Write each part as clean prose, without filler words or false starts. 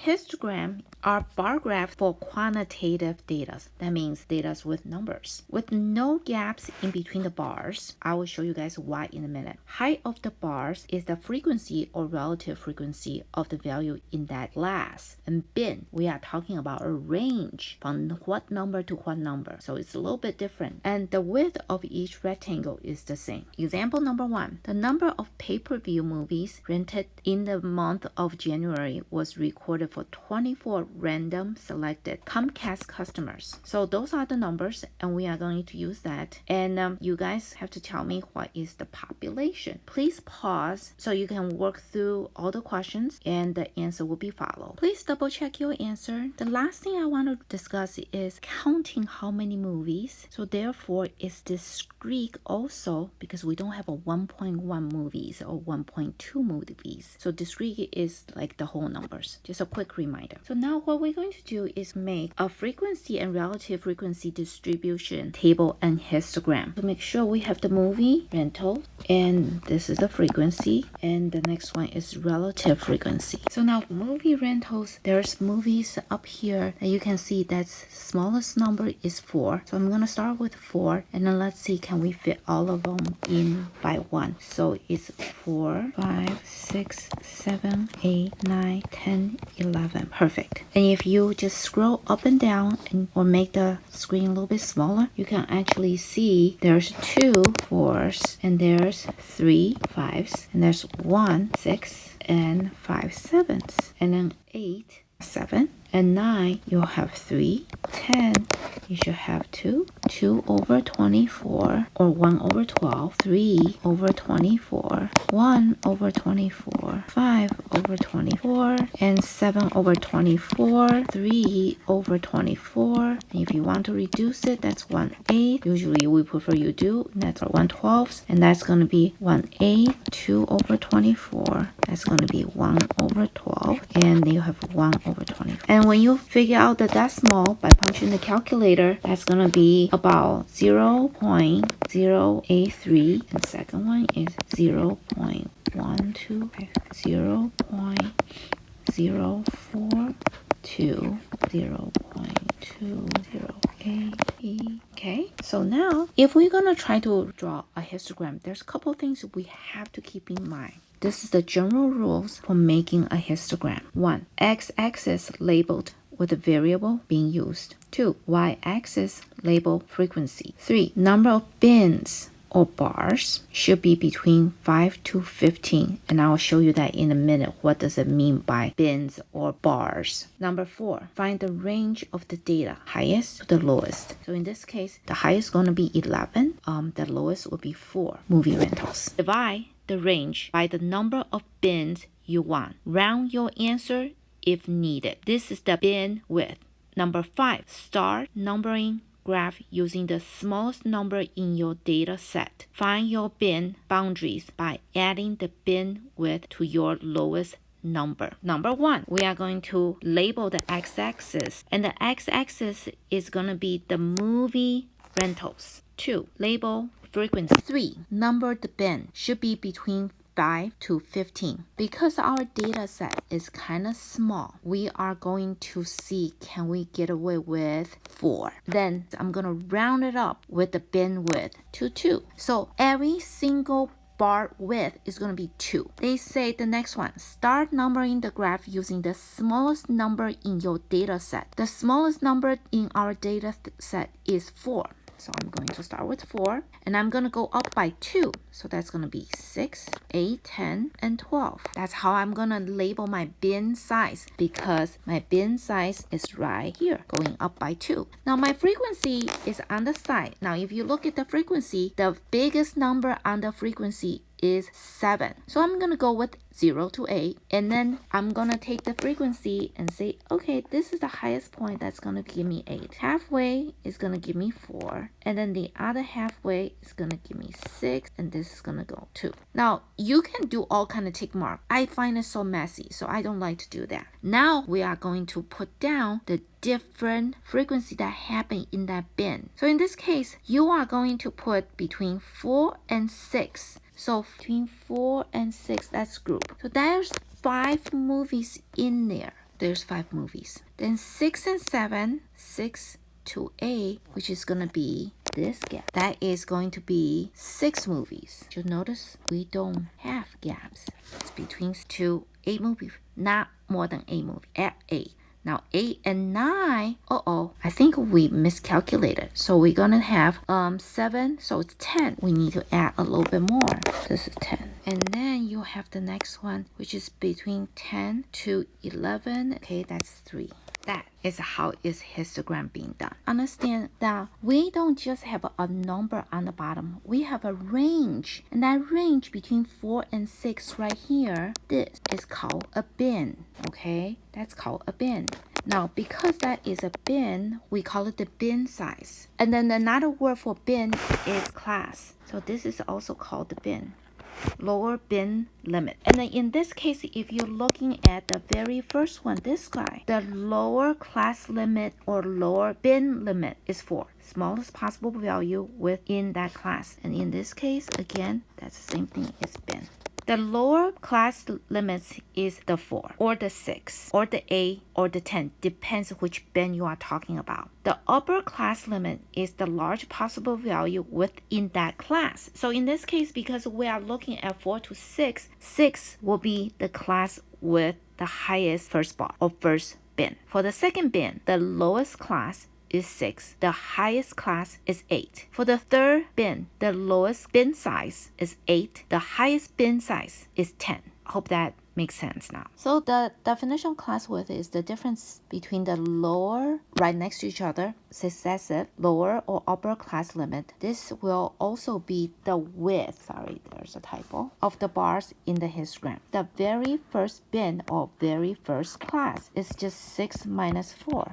histogram are bar graphs for quantitative data. That means data with numbers. With no gaps in between the bars. I will show you guys why in a minute. Height of the bars is the frequency or relative frequency of the value in that class. And bin, we are talking about a range from what number to what number. So it's a little bit different. And the width of each rectangle is the same. Example number 1. The number of pay-per-view movies rented in the month of January was recorded for 24 random selected Comcast customers. So those are the numbers and we are going to use that. And you guys have to tell me what is the population. Please pause so you can work through all the questions and the answer will be followed. Please double check your answer. The last thing I want to discuss is counting how many movies. So therefore it's discrete also because we don't have a 1.1 movies or 1.2 movies. So discrete is like the whole numbers. Just a quick reminder. So now what we're going to do is make a frequency and relative frequency distribution table and histogram to make sure we have the movie rental, and this is the frequency, and the next one is relative frequency. So now movie rentals, there's movies up here that you can see that's smallest number is 4. So I'm gonna start with 4 and then let's see can we fit all of them in by 1. So it's 4, 5, 6, 7, 8, 9, 10, 11. Perfect. And if you just scroll up and down or make the screen a little bit smaller, you can actually see there's 2 4s and there's 3 5s and there's 1 6 and 5 7s and then 8 7 and 9 you'll have 3 10 you should have 2 over 24 or 1 over 12 3 over 24 1 over 24 5 over 24 and 7 over 24 3 over 24 and if you want to reduce it that's 1/8. Usually we prefer you do that's 1/12 and that's going to be 1/8. 2 over 24 that's going to be 1 over 12 and you have 1 over 24. And when you figure out the decimal by punching the calculator, that's going to be about 0.083 and second one is 0.125 0.042 0.208. Okay, so now if we're going to try to draw a histogram, there's a couple things we have to keep in mind. This is the general rules for making a histogram. 1. X-axis labeled with the variable being used. 2. Y-axis label frequency. 3. Number of bins or bars should be between 5 to 15. And I'll show you that in a minute. What does it mean by bins or bars? Number 4. Find the range of the data, highest to the lowest. So in this case, the highest is going to be 11. The lowest will be 4 movie rentals. Divide the range by the number of bins you want. Round your answer if needed. This is the bin width. Number 5, start numbering graph using the smallest number in your data set. Find your bin boundaries by adding the bin width to your lowest number. Number 1, we are going to label the x-axis, and the x-axis is going to be the movie rentals. 2, label frequency. 3, number the bin should be between 5 to 15. Because our data set is kind of small, we are going to see can we get away with 4. Then I'm going to round it up with the bin width to 2. So every single bar width is going to be 2. They say the next one, start numbering the graph using the smallest number in your data set. The smallest number in our data set is 4. So I'm going to start with 4 and I'm going to go up by 2. So that's going to be 6, 8, 10, and 12. That's how I'm going to label my bin size because my bin size is right here going up by 2. Now my frequency is on the side. Now if you look at the frequency, the biggest number on the frequency is 7. So I'm going to go with 0 to 8 and then I'm going to take the frequency and say, okay, this is the highest point that's going to give me 8. Halfway is going to give me 4 and then the other halfway is going to give me 6 and this is going to go 2. Now you can do all kind of tick mark. I find it so messy, so I don't like to do that. Now we are going to put down the different frequency that happen in that bin. So in this case, you are going to put between 4 and 6. So between 4 and 6, that's group. So there's 5 movies in there. there's 5 movies. Then 6 and 7, 6 to 8, which is going to be this gap. That is going to be 6 movies. You'll notice we don't have gaps. It's between 2, 8 movies, not more than 8 movies, at 8. Now 8 and 9, I think we miscalculated. So we're gonna have 7, so it's 10. We need to add a little bit more. This is 10. And then you have the next one, which is between 10 to 11. Okay, that's 3. That is how is histogram being done. Understand that we don't just have a number on the bottom. We have a range. And that range between 4 and 6 right here, this is called a bin. Okay, that's called a bin. Now, because that is a bin, we call it the bin size. And then another word for bin is class. So this is also called the bin. Lower bin limit. And then in this case, if you're looking at the very first one, this guy, the lower class limit or lower bin limit is 4. Smallest possible value within that class. And in this case, again, that's the same thing as bin. The lower class limits is the 4 or the 6 or the 8 or the 10, depends which bin you are talking about. The upper class limit is the large possible value within that class. So in this case, because we are looking at 4 to 6, 6 will be the class with the highest first bar or first bin. For the second bin, the lowest class is 6. The highest class is 8. For the third bin, the lowest bin size is 8. The highest bin size is 10. Hope that makes sense now. So the definition of class width is the difference between the lower, right next to each other, successive lower or upper class limit. This will also be the width, sorry, there's a typo, of the bars in the histogram. The very first bin or very first class is just 6 minus 4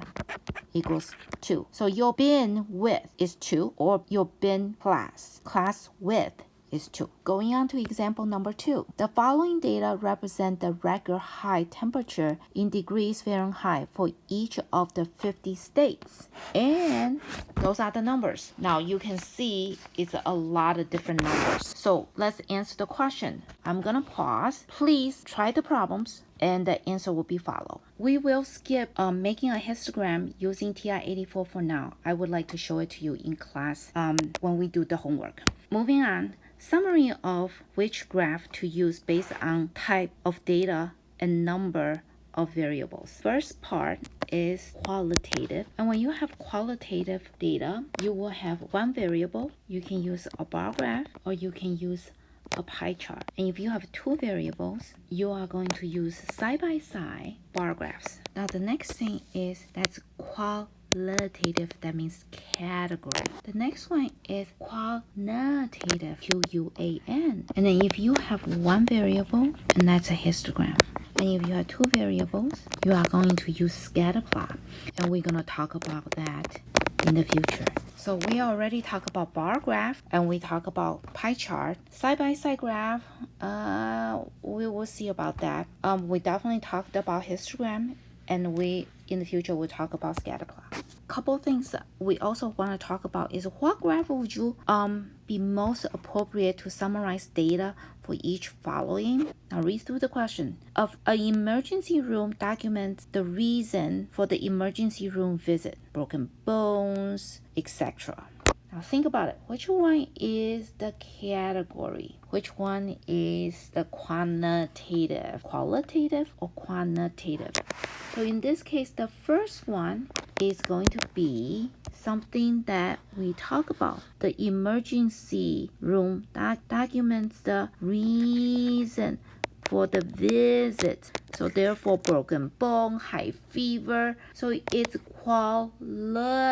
equals 2. So your bin width is 2, or your bin class width is 2. Going on to example number 2. The following data represent the record high temperature in degrees Fahrenheit for each of the 50 states. And those are the numbers. Now you can see it's a lot of different numbers. So let's answer the question. I'm gonna pause. Please try the problems and the answer will be followed. We will skip making a histogram using TI-84 for now. I would like to show it to you in class when we do the homework. Moving on. Summary of which graph to use based on type of data and number of variables. First part is qualitative. And when you have qualitative data, you will have one variable. You can use a bar graph or you can use a pie chart. And if you have 2 variables, you are going to use side-by-side bar graphs. Now the next thing is that's qualitative, that means category. The next one is quantitative, Q-U-A-N. And then if you have 1 variable, and that's a histogram. And if you have 2 variables, you are going to use scatter plot. And we're going to talk about that in the future. So we already talked about bar graph and we talk about pie chart. Side-by-side graph, we will see about that. We definitely talked about histogram, and we in the future will talk about scatter plot. Couple things that we also want to talk about is what graph would you be most appropriate to summarize data for each following. Now read through the question. Of an emergency room documents the reason for the emergency room visit, broken bones, etc. Now think about it. Which one is the category? Which one is the quantitative? Qualitative or quantitative? So in this case, the first one is going to be something that we talk about. The emergency room that documents the reason for the visit. So therefore, broken bone, high fever. So it's qualitative.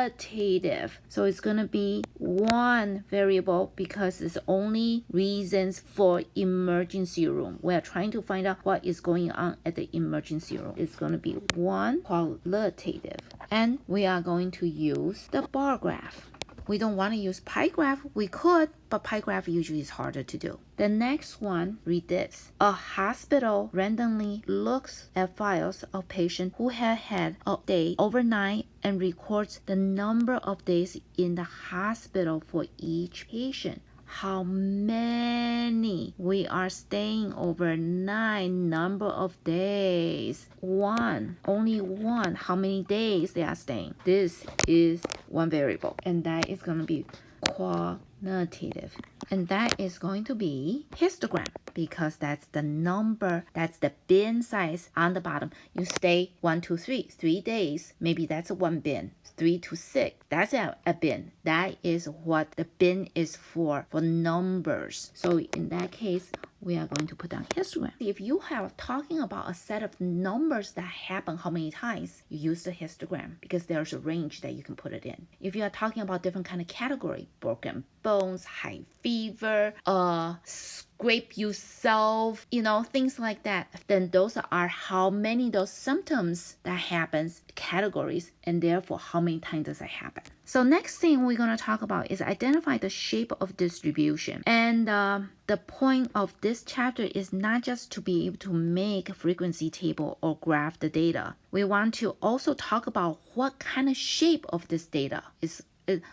So it's going to be 1 variable because it's only reasons for emergency room. We're trying to find out what is going on at the emergency room. It's going to be 1 qualitative. And we are going to use the bar graph. We don't want to use pie graph. We could, but pie graph usually is harder to do. The next one, read this. A hospital randomly looks at files of patients who have had a day overnight and records the number of days in the hospital for each patient. how many we are staying overnight, number of days. One, only one, how many days they are staying. This is one variable, and that is going to be quantitative. And that is going to be histogram because that's the number, that's the bin size on the bottom. You stay 1, 2, 3, 3 days. Maybe that's one bin. 3 to 6, that's a bin. That is what the bin is for numbers. So in that case, we are going to put down histogram. If you have talking about a set of numbers that happen how many times, you use the histogram because there's a range that you can put it in. If you are talking about different kind of category, broken bones, high fever, scrape yourself, things like that, then those are how many those symptoms that happens, categories, and therefore how many times does it happen. So next thing we're going to talk about is identify the shape of distribution. And the point of this chapter is not just to be able to make a frequency table or graph the data. We want to also talk about what kind of shape of this data is.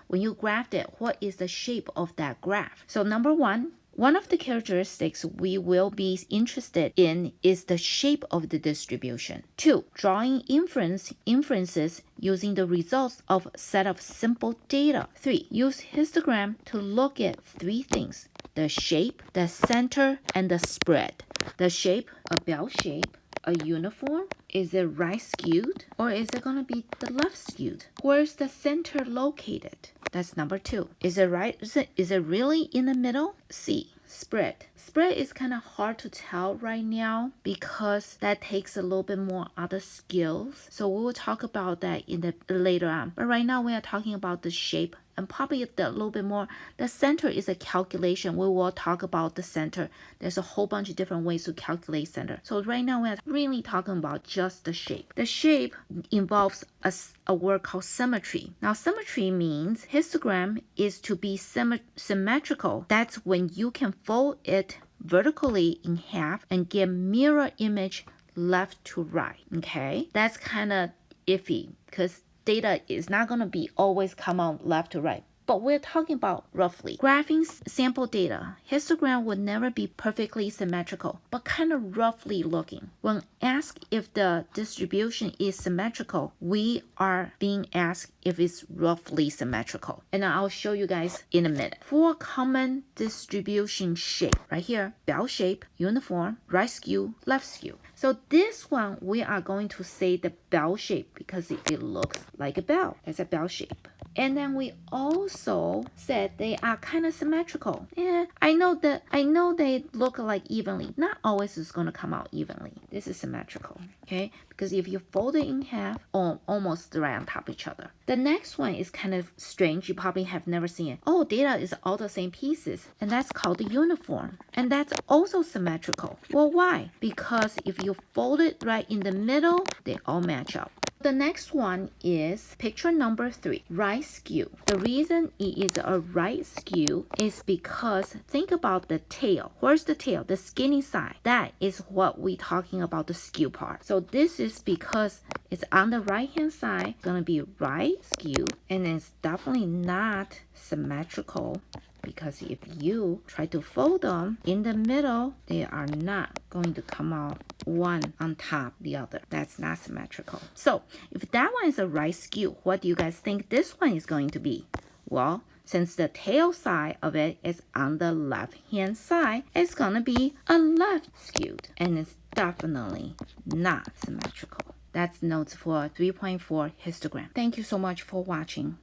When you graph it, what is the shape of that graph? So number one of the characteristics we will be interested in is the shape of the distribution. 2, drawing inferences using the results of a set of simple data. 3, use histogram to look at 3 things: the shape, the center, and the spread. The shape, a bell shape, a uniform, is it right skewed or is it going to be the left skewed? Where's the center located? That's number 2. Is it right? Is it really in the middle? C, spread. Spread is kind of hard to tell right now because that takes a little bit more other skills. So we will talk about that in the later on. But right now we are talking about the shape and probably a little bit more. The center is a calculation. We will talk about the center. There's a whole bunch of different ways to calculate center. So right now we're really talking about just the shape. The shape involves a word called symmetry. Now symmetry means histogram is to be symmetrical. That's when you can fold it vertically in half and get mirror image left to right. Okay, that's kind of iffy because data is not going to be always come out left to right. But we're talking about roughly. Graphing sample data, histogram would never be perfectly symmetrical, but kind of roughly looking. When asked if the distribution is symmetrical, we are being asked if it's roughly symmetrical. And I'll show you guys in a minute. 4 common distribution shape. Right here, bell shape, uniform, right skew, left skew. So this one, we are going to say the bell shape because it looks like a bell. It's a bell shape. And then we also said they are kind of symmetrical. I know they look like evenly. Not always is going to come out evenly. This is symmetrical, okay? Because if you fold it in half, almost right on top of each other. The next one is kind of strange. You probably have never seen it. Oh, data is all the same pieces. And that's called the uniform. And that's also symmetrical. Well, why? Because if you fold it right in the middle, they all match up. The next one is picture number 3, right skew. The reason it is a right skew is because think about the tail. Where's the tail? The skinny side. That is what we're talking about, the skew part. So this is because it's on the right hand side, gonna be right skew, and it's definitely not symmetrical. Because if you try to fold them in the middle, they are not going to come out one on top the other. That's not symmetrical. So if that one is a right skew, what do you guys think this one is going to be? Well, since the tail side of it is on the left hand side, it's going to be a left skewed. And it's definitely not symmetrical. That's notes for 3.4 histogram. Thank you so much for watching.